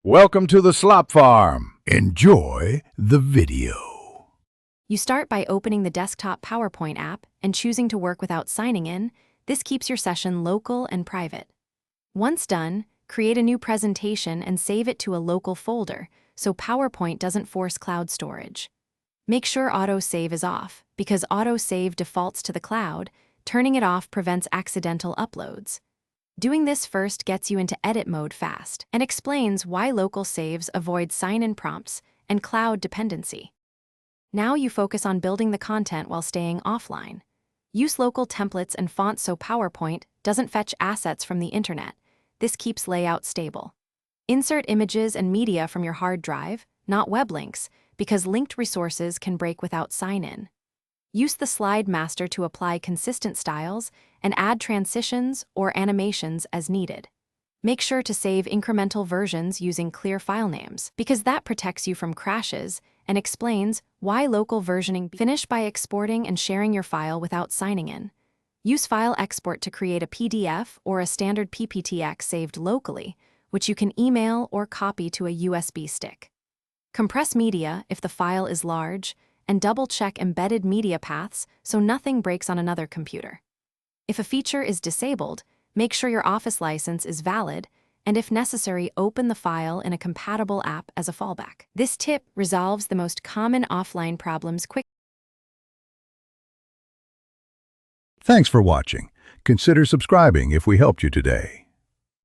Welcome to the Slop Farm. Enjoy the video. You start by opening the desktop PowerPoint app and choosing to work without signing in. This keeps your session local and private. Once done, create a new presentation and save it to a local folder so PowerPoint doesn't force cloud storage. Make sure auto-save is off, because auto-save defaults to the cloud. Turning it off prevents accidental uploads. Doing this first gets you into edit mode fast and explains why local saves avoid sign-in prompts and cloud dependency. Now you focus on building the content while staying offline. Use local templates and fonts so PowerPoint doesn't fetch assets from the internet. This keeps layout stable. Insert images and media from your hard drive, not web links, because linked resources can break without sign-in. Use the slide master to apply consistent styles and add transitions or animations as needed. Make sure to save incremental versions using clear file names, because that protects you from crashes and explains why local versioning. Finish by exporting and sharing your file without signing in. Use File Export to create a PDF or a standard PPTX saved locally, which you can email or copy to a USB stick. Compress media if the file is large, and double-check embedded media paths so nothing breaks on another computer. If a feature is disabled, make sure your Office license is valid, and if necessary, open the file in a compatible app as a fallback. This tip resolves the most common offline problems quickly. Thanks for watching. Consider subscribing if we helped you today.